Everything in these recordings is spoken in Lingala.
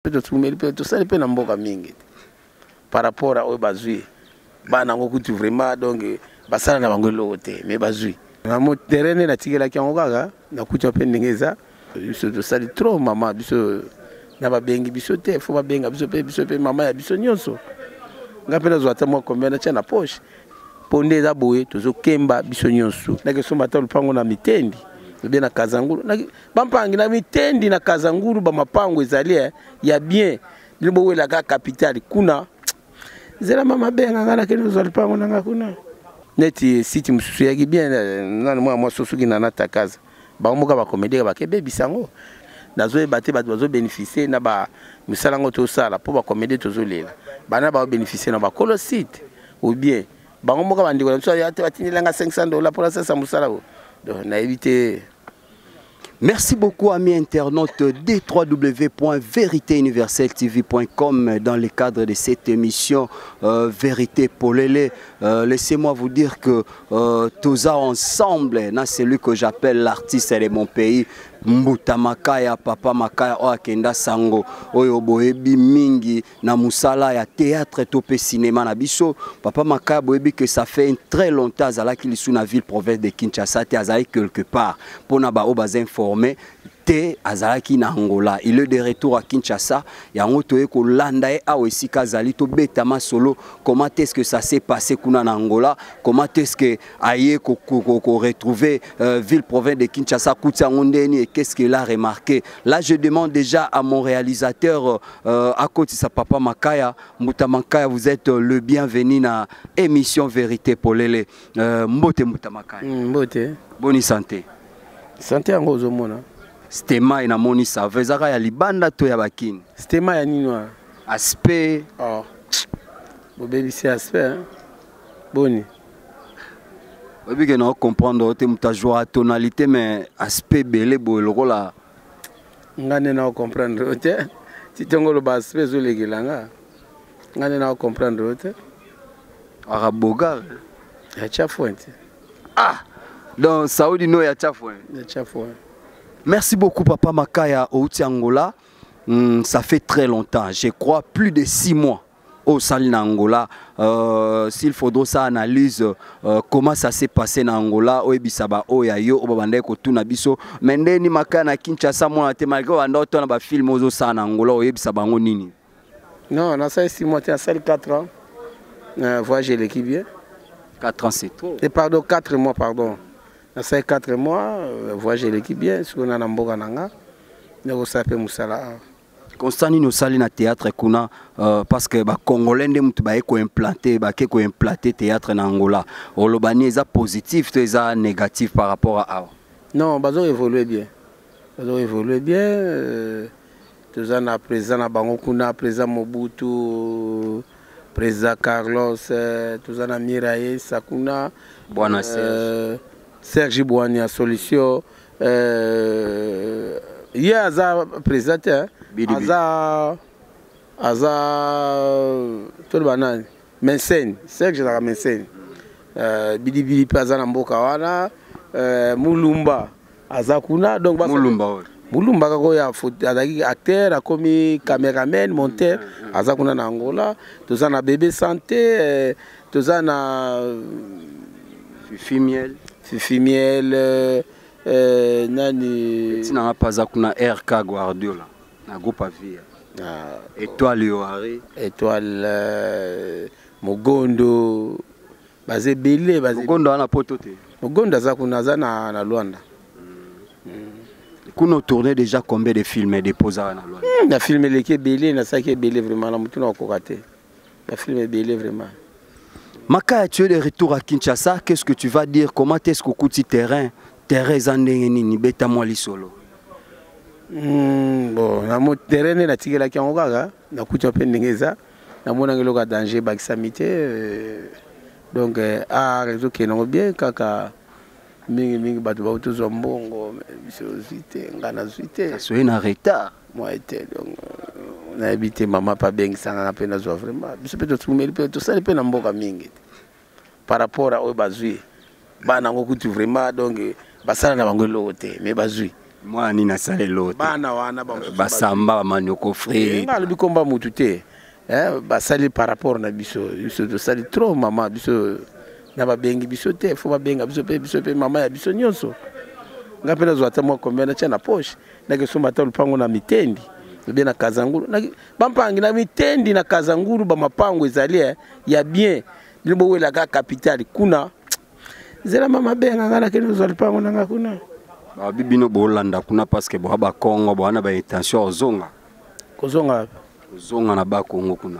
Tout ça dépend de mboka mingi. Par rapport à Obazui, bana ngokutu vraiment donc basala na bango lote mais bazui. Na mo terrain na tigela ki ngoka na kutu pe ndengeza. Biso to sali trop mama biso na ba bengi biso te fo ba benga biso pe mama ya biso nyonso. Ngapela zo atamo combien na cha na poche. Ponde za boye tozo kemba biso nyonso. Na ke somba ta lupango na mitendi. Bien na Kazanguru na bampangi na mitendi na Kazanguru ba mapango ezali ya bien. Libo wela ka capitale kuna zela mama benga ngana keno zo lupango na kuna. Neti siti mususu ya bien na moi sosuki na natakaza. Ba moka ba comédie ba kebe bisango. Nazo ebate ba zo bénéficier na ba musalango to sala po ba comédie to zo lela. Bana ba bénéficier na ba colosite ou bien ba moka ba ndiko so ya te batinilanga $500 pour la ça musala. Donc on a évité. Merci beaucoup amis internautes de www.véritéuniverselletv.com dans le cadre de cette émission Vérité Polele. Laissez-moi vous dire que tous ensemble, c'est celui que j'appelle l'artiste de mon pays. Mbuta Makaya, Papa Makaya, Oakenda Sango, Oyo Boebi Mingi, na musala ya théâtre topé cinéma na biso. Papa Makaya Boebi que ça fait très longtemps azala qu'il sous la ville province de Kinshasa, te azala quelque part pour na ba obaz informé. Azalaki na Angola, il est de retour à Kinshasa. Yango toye ko landa e awe sika zali to betama solo. Comment est-ce que ça s'est passé kuna na Angola? Comment est-ce que aye ko retrouver ville province de Kinshasa Koutia Ngondeni et qu'est-ce qu'il a remarqué? Là je demande déjà à mon réalisateur à côté sa Papa Makaya, Mbuta Makaya, vous êtes le bienvenu na émission Vérité Polele. Mbote Mbuta Makaya. Mbote. Bonne santé. Santé en gros au monde. Stema ina moni savezaka ya libanda to ya bakini. Stema ya nino. Aspect. Oh. Bobebi c'est aspect hein. Boni. Bobebi que non comprendre te muta joie tonalité mais aspect belé boloko la. Ngane na comprendre te. Si tongolo ba aspect zo legelanga. Ngane na comprendre te. Araboga. Ya chafuente. Ah. Donc Saoudi no ya chafuente. Ya chafuente. Merci beaucoup Papa Makaya au Angola. Ça fait très longtemps, je crois plus de 6 mois au Salina Angola. S'il faudra ça analyse comment ça s'est passé en Angola, Oebisaba Oyayo, Obabande Kotuna Biso, Mende ni Makaya na Kinshasa moi te malgré on a ba film ozo ça en Angola Oebisaba nini. Non, on a ça 6 mois, tu as 4 ans. Voyager l'équipe bien. 4 ans c'est trop. Et pardon, 4 mois pardon. Ça 4 mois, voyager l'équipe bien, ce qu'on a dans Bogananga, nous savons Moussala. Constant nous saluons na théâtre kuna parce que ba Congolais ndemtu ba eko implanté théâtre en Angola. Olobani est positif, tu es négatif par rapport à. Non, bazo évoluer bien. Bazo évoluer bien. Tous en a présent na bango kuna, présent Mobutu, présent Carlos, tous en a Miraye Sakuna. Bwana Serge Bouania Solution. Il y a un président, tout le monde, Mensene, Serge Mensene. Bidi Bidi Pazana Mbokawana, Mulumba, Azakuna, donc Mulumba kako ya acteur, comme caméraman, monteur, Azakuna na Angola, tous en a bébé santé, tous en a Fimiel. Fimiel, nani. Si n'a pas zakuna RK Guardiola, na groupe avia. Étoile Yohari. Étoile Mogondo. Basé belé, basé. Mogondo ana potote. Mogondo zakuna zana na Luanda. Kuno tourné déjà combien de films et déposés na Luanda? Na filmé les qui belé, na ça qui est belé vraiment, la mouton a cocaté. La film est belé vraiment. Makaya, tu es de retour à Kinshasa, qu'est-ce que tu vas dire? Comment est-ce que tu terrain zandengeni beta mwali solo? Bon, na mo terrain na tigela ki ngoka, na kutu pe ndengeza, na mona ngelo ka danger ba kisamité. Donc a réseau qui non bien kaka mingi batu ba uto zombongo, bisozité, ngana zuité. Ça soit en retard. Moi était donc on a habité maman pas bien ça na pena zo vraiment. Biso pe to tumeli pe to sali pe na mboka mingi. Par rapport à Obazui, bana ngokutu vraiment donc basala na bango lote mais bazui. Moi ni na sale l'autre. Bana wana basamba manoko frère. Nga lobi komba mutu te. Basali par rapport na biso. Biso to sali trop mama biso na babengi biso te. Faut babenga biso pe mama ya biso nyonso. Nga pena zwata mwa combien na tia na poche. Na ke somba ta lupango na mitendi. Bien na Kazangulu. Bampangi na mitendi na Kazangulu ba mapango ezali ya bien. Libo wela ka capitale kuna. Zela mama benga ngana ke no lupango na nga kuna. Bibino bolanda kuna parce que bo ba Congo bo na ba intention ozonga. Kozonga na ba Congo kuna.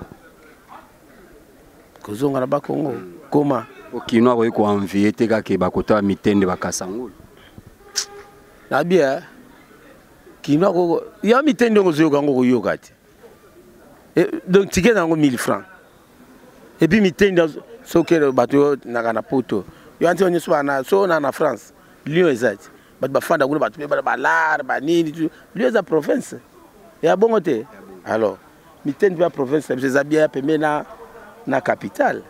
Kozonga na ba Congo. Koma okino abo ko envier te ka ke ba kota mitende ba Kasangulu. Na bien kino ko ya mitende ngo zoyoka ngo yoka te. Donc ticket nango 1000 francs. Et puis mitende sokelo bato na kana poto. Yo anti onye so na France. Lyon exact. Bat bafanda kuna batu balar banini tu lieu za province ya bongo te alors mitende ba province c'est bien pembe na capitale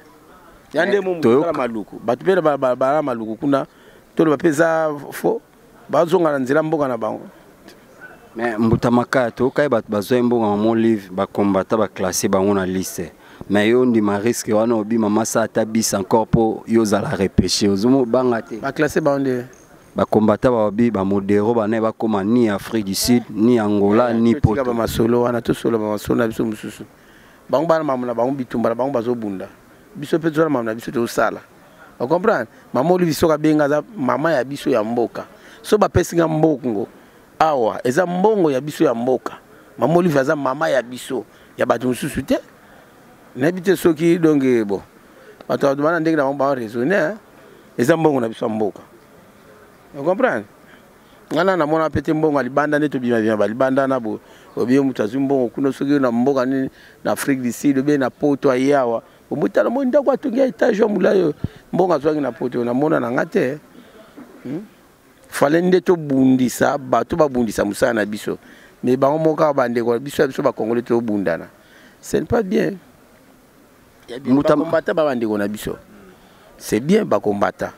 yande mu mukala maluku batu pele ba maluku kuna tolo bapeza fo bazonga na nzira mboka na bango mais mbutamaka to kai batu bazo mbonga mon livre ba combattre ba classer bango na lycée mais yo ndi ma risque wana obi mama sa tabisa encore pour yo za la repêcher ozumo banga te ba classer bango ba combattant ba modéro ba ne ba koma ni Afrique du Sud ni Angola ni Poto ba masolo wana to solo ba masolo na biso mususu bango bana mamuna bango bitumba bango bazobunda biso pe zola mamuna biso to sala on comprend mama oli biso ka benga za mama ya biso ya mboka so ba pesinga mbongo awa eza mbongo ya biso ya mboka mama oli vaza mama ya biso ya batu mususu te na bité soki donc bon bato bana ndenge na bango ba raisonner eza mbongo na biso ya mboka. Vous comprenez? Ngana na mona pete mbongo libanda neto bima bima libanda na bo obiye mutazu mbongo kuno soki na mboka ni na Afrique du Sud be na poto ayawa omuta na monda kwa tungia etage mulayo mbongo azwangi na poto na mona na ngate fale ndeto bundisa bato babundisa musana na biso mais bango moka bande ko biso ba congolais to bundana c'est pas bien ya bien ba combattre ba bande ko na biso c'est bien ba combattre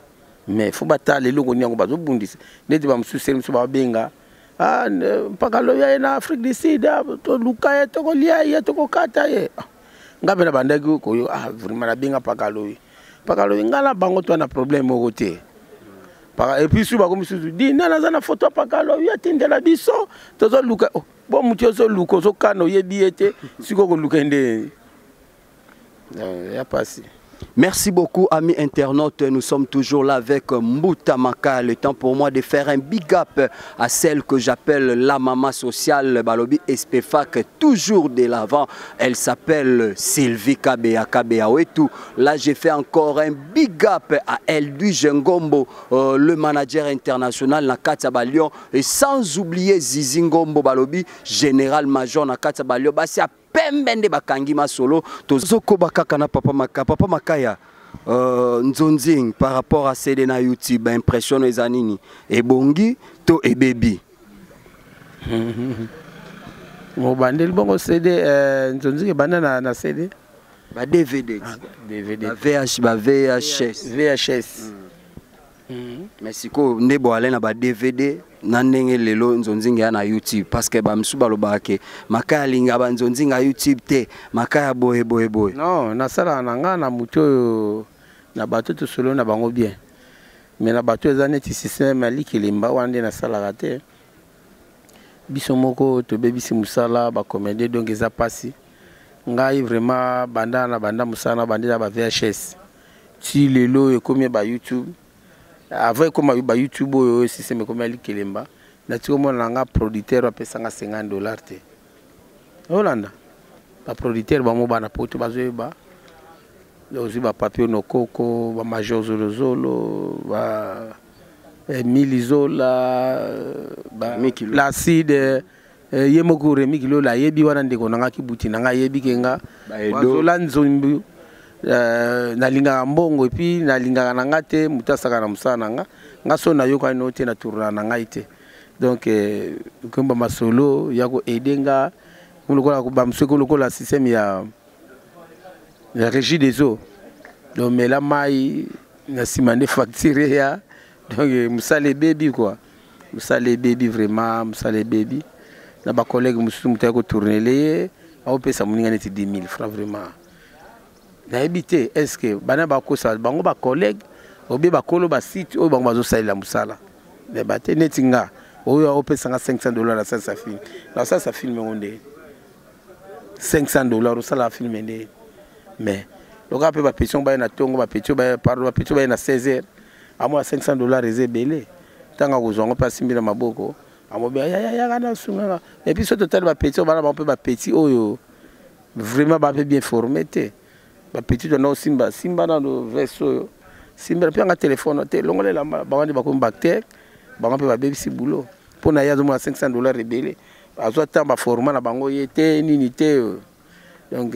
mais faut battre les logos nyango bazo bundisa neti ba msuseli mso ba benga mpaka lo ya na Afrique du Sud to luka to ko lia to ko kata ye ngabe na bandaki ko yo vraiment na benga paka lo ngala bango to na problème au côté et puis suba comme susu di nana za na photo paka lo ya tindela biso to zo luka bon mutio zo luko zo kano yebi ete siko ko luka ende ya pasi. Merci beaucoup, amis internautes. Nous sommes toujours là avec Mbutamaka. Le temps pour moi de faire un big up à celle que j'appelle la maman sociale, Balobi Espefak, toujours de l'avant. Elle s'appelle Sylvie Kabea Wetu. Là, j'ai fait encore un big up à Eldwige Ngombo, le manager international Nakata Balion. Et sans oublier Zizi Ngombo Balobi, général-major Nakata Balion. Pembende bakangi masolo tozoko bakaka na papa makaya nzonzing par rapport à CD na YouTube impression ezanini ebongi to ebebi mo bandel bongo CD nzonzing bana na CD ba DVD ba VHS mais siko ndebo ale na ba DVD na ndenge lelo nzonzinga na YouTube parce que ba msuba lobake makaya linga ba nzonzinga YouTube te makaya boye non na sala na nga na muto na bato to solo na bango bien mais na bato ezane ti système ali kilimba wande na sala raté biso moko to bebisi musala ba comédie donc eza pasi ngai vraiment banda musana bandela ba VHS ti lelo e comme ba YouTube avant comme ba YouTube o système comme ali kelemba na tiko mona nga producteur a pesa nga $50 te Holanda ba producteur ba mo bana poto bazoeba ozi ba papier no koko ba major zolo ba milizola ba l'acide yemoko remi kilo la yebi wana ndeko nanga kibuti nanga yebi kenga bazola nzombi na linga mbongo et puis na linga na ngate mutasaka na musana nga so na yoka no te na tourna na ngaite donc komba masolo yako edenga kulokola ba mseko lokola système ya régie des eaux donc mela mai na simande facture ya donc musale baby quoi musale baby vraiment musale baby na ba collègue mususu mutaya ko tourner les au pesa muninga neti 10 000 francs vraiment na habité est-ce que bana ba ko sa bango ba collègue obi ba kolo ba site o bango bazo salela musala mais ba te neti nga oyo au pesa $500 na ça film na ça film ngonde $500 au sala film ndé mais donc après ba pétion ba na tongo ba pétion ba parlo ba pétion ba na 16h à moi $500 ezebele tanga kozongo pa simbi na maboko amobe ya kana sunga et puis ce total ba pétion ba na ba petit oyo vraiment ba bien formé te ba petit na simba na le verso simba pe nga téléphone te longole la ba wandi ba ko mbacter ba pe ba baby si boulot pour na ya zo $500 rebele azo tamba format na bango yete nini te donc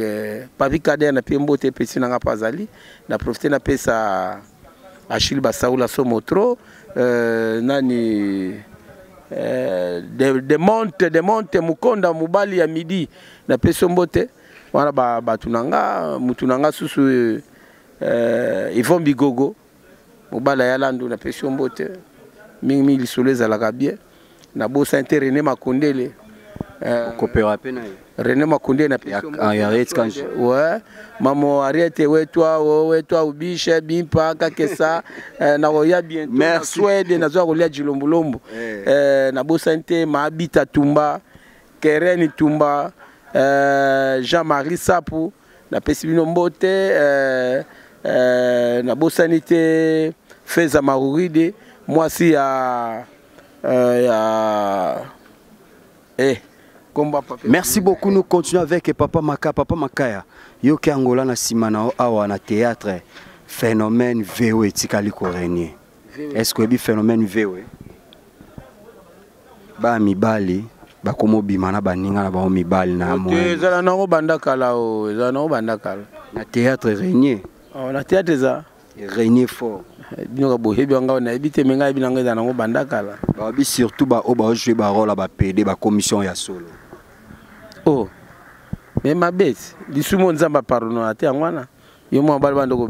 papi kader na pembo te petit na nga pazali na profiter na pesa Achille Basaoula Somotro nani de monte mukonda mubali ya midi na peso mbote wana batunanga mutunanga susu Yvon Bigogo mubala ya landu na peso mbote mingi lisoleza la bien na bosa inter René Makondele coopéra pena René Makondele na peso mbote ouais mamo arrête wetwa ubishe bimpa kakesa na roya bientôt na Suède na zo kolia jilombulombo na bosante maabita tumba Kereni tumba Jean-Marie Sapu na pesibino mbote na bosanité Feza Maruride moi si ya merci beaucoup. Nous continuons avec Papa Maka. Papa Makaya, yoke Angola na simana awa na théâtre phénomène VO etikali korenye. Est-ce que bi phénomène VO ba mibali ba komo bimana baninga na ba mibali na mo. Ezala na ngo bandakala o, ezala na ngo bandakala. Na théâtre régné. Oh, na théâtre za régné fort. Bino bo hebi nga na ebite menga ebina nga na ngo bandakala. Ba bi surtout ba o ba jouer ba rôle ba PD ba commission ya solo. Oh, mais ma bête, lisumo nzamba pardon ate ngwana. Yo mwa bali bando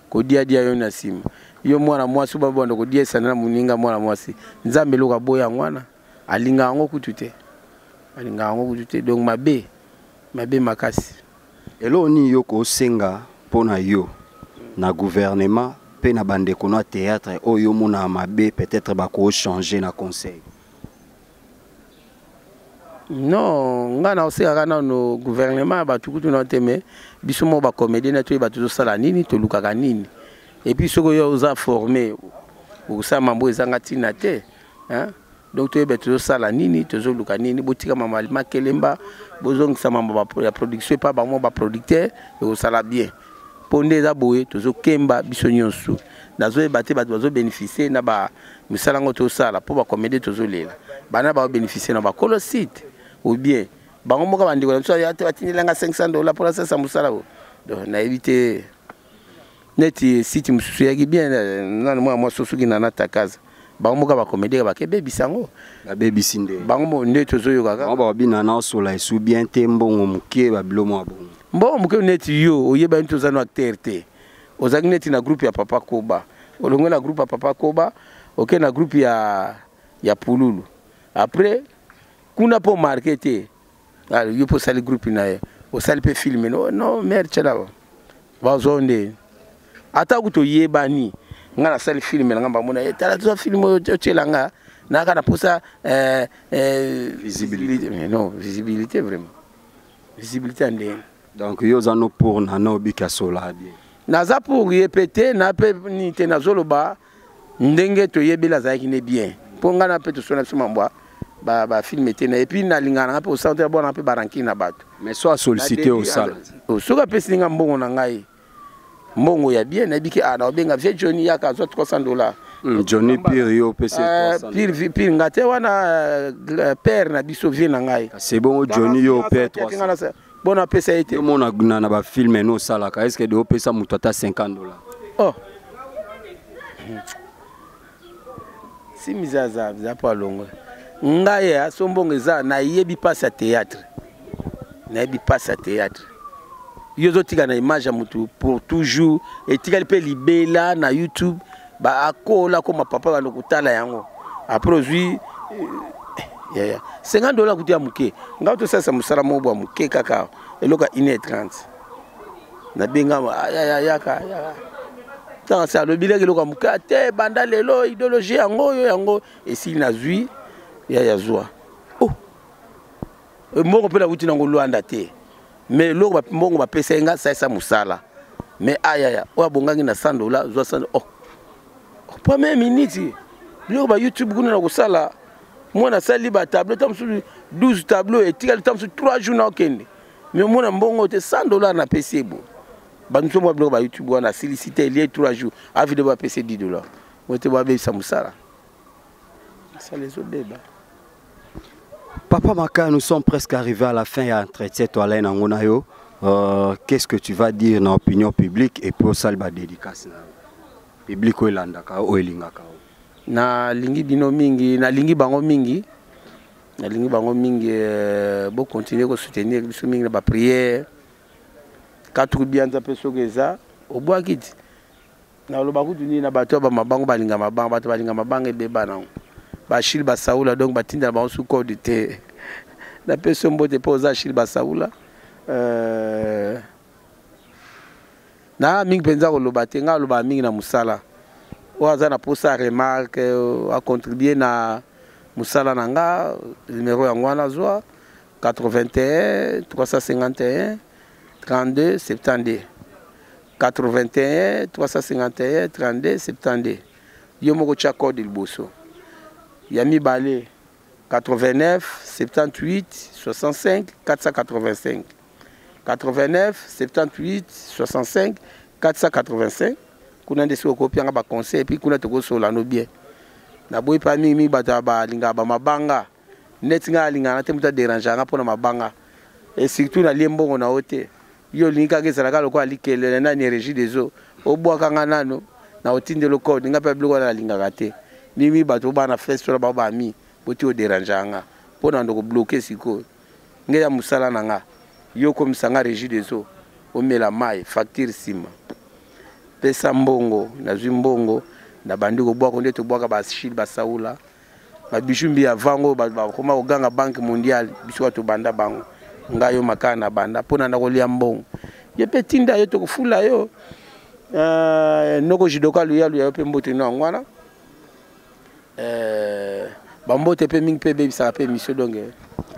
ko dia yo na simu. Yo mwana mwasi ba bando ko dia sana muninga mwana mwasi. Nzambe loka boya ngwana. Alinga ngo kutute. Alinga ngo kutute donc mabe makasi. Elo ni yo ko senga pona yo na gouvernement pe na bande ko na théâtre oyo mona mabe peut-être ba ko changer na conseil. Non, ngana oseka na no gouvernement ba tukutu na teme biso mo ba comédien na to ba tuzo sala nini to lukaka nini et puis soko yo uza formé usa mambo ezanga tina te hein donc to ba tuzo sala nini to zo luka nini botika mama makelemba bozong sa mama ba production pas ba mo ba producteur e sala bien ponde za boye to zo kemba biso nyonso nazo ebate ba zo bénéficier na ba misala ngo to sala po ba comédien to zo lela bana ba bénéficier na ba colosite ou bien bango moka bandiko so ya te batindelanga $500 pour ça musala donc na éviter neti site mususu yaki bien na moi sosuki na takaza bango moka ba comédie ba ke bebisango ba bebisinde bango mo neti zoyo kaka bango ba bina na sola esu bien te mbongo muke ba bilomo abongo mbongo muke neti yo oyeba nto zano acteur te ozaki neti na groupe ya Papa Koba olongo na groupe ya Papa Koba OK na groupe ya Pululu après kuna po marketer alors yo po sali groupe na ye o sali pe filmer non merde chala ba zonde ata kuto yebani ngana sali filmer ngamba mona etala to film o chelanga na kana posa visibilité non visibilité vraiment visibilité ande donc yo zano pour na no bika sola bien naza pour yepete na pe ni te na zoloba ndenge to yebela zaki ne bien po ngana pe to sona sumambwa ba film était et puis na lingana pe au centre bon pe baranki na bato mais soit sollicité au sala o soka pe singa mbongo na ngai mbongo ya bien na biki ana obenga vie Johnny ya ka $300 Johnny Pire yo PC 300 Pire ngate wana père na biso vie na ngai c'est bon Johnny yo père 300 bon a pesa été mon na ba film no sala ka est-ce que de pesa mutata $50 oh si mizaza za pa longo ngaye asombongo eza na yebi passe à théâtre na yebi passe à théâtre yozo tika na image ya mutu pour toujours et tika pe libela na YouTube ba akola ko papa ba lokutala yango après ozwi 50 dollars kutia muke ngao to sasa musala mobwa muke kaka eloka 1h30 na benga yaka tanga sa lo bileke eloka muke te banda lelo idéologie yango esi nazwi ya zwa oh mbongo pe la wuti nango loanda te mais loko mbongo ba pesa nga sa musala mais o abongangi na 100 dollars zwa 100 oh première minute loko ba YouTube kuna na kusala mwana sali ba tableau tamsu 12 tableaux et tikali tamsu 3 jours na okende mais mwana mbongo te 100 dollars na PC bo bantu mo ba YouTube wana sollicité lié 3 jours a vidéo ba PC 10 dollars mote ba be samusala ça les autres débats. Papa Maka, nous sommes presque arrivés à la fin de l'entretien. Qu'est-ce que tu vas dire dans l'opinion publique et pour ça, la dédicace public ou landaka ou elingaka? Na lingi bino mingi, na lingi bango mingi, bon continuer à soutenir biso mingi na ba prière. Quatre bien za peso geza, au bois kiti. Na lo bakutu ni na bato ba mabango balinga mabanga, bato balinga mabanga ebeba na. Bachil Basaoula donc batinda ba sous code te na peso mbote poza Achille Basaoula na mingi penza ko lobate nga loba mingi na musala o aza na posa remarque a contribuer na musala nanga numéro ya ngwana zwa 81 351 32 72 81 351 32 72 yo moko cha code liboso Yami Balé 89 78 65 485 89 78 65 485 kuna ndesi ko pianga ba conseil puis kuna toko sola no bien na boy pa mi bata ba linga ba mabanga net nga linga na te muta déranger nga pona mabanga et surtout na liembongo na hote yo linga ke zalaka loko alikele na ni régie des eaux o boaka nga nano na otinde lo code nga pa biloko na linga kate mimi bato bana festival ba ba mi boti o dérangeanga pona ndoko bloquer siko ngeya musala nanga yo comme sanga régie des eaux o mela mai facture sima pesa mbongo na zimbongo na bandiko bwako ndeto bwaka ba Achille Basaoula ba bijumbi avango ba koma oganga banque mondiale biso to banda bango ngayo makana banda pona ndako lia mbongo ye petinda yo to kufula yo noko jidoka luyalu ya pe mbote na ngwana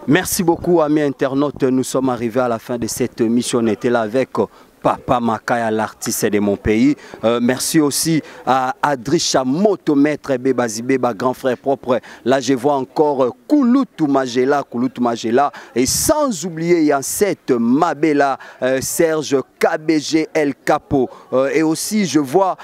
Merci beaucoup, amis internautes. Nous sommes arrivés à la fin de cette émission. On était là avec Papa Makaya, l'artiste de mon pays. Merci aussi à Adrisha Moto, maître Bébazibéba, grand frère propre. Là, je vois encore Kouloutou Magela. Et sans oublier, il y a cette Mabela, Serge KBG El Capo. Et aussi, je vois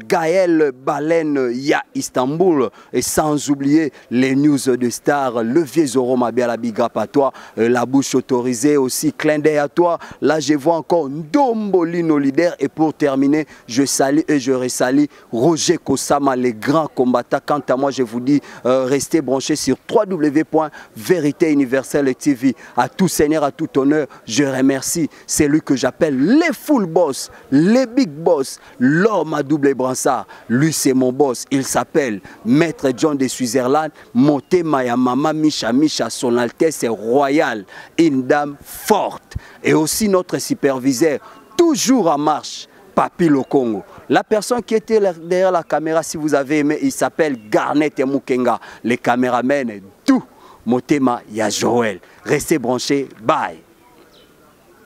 Gaël Baleine, Ya Istanbul. Et sans oublier les news de stars, le vieux Zoro Mabela, big up à toi. La bouche autorisée aussi, clin d'œil à toi. Là, je vois encore Ndombolino leader. Et pour terminer, je salue et je resalue Roger Kosama, les grands combattants. Quant à moi, je vous dis, restez branchés sur www.Vérité Universelle TV. À tout seigneur, à tout honneur, je remercie celui que j'appelle les full boss, les big boss, l'homme à double brassard. Lui, c'est mon boss. Il s'appelle Maître John de Switzerland. Monté Maya Mama Micha, son Altesse royale, une dame forte. Et aussi notre superviseur, toujours en marche, Papi Lokongo. La personne qui était derrière la caméra, si vous avez aimé, il s'appelle Garnet Mukenga. Les caméramens, tout. Motema, il y a Joël. Restez branchés. Bye.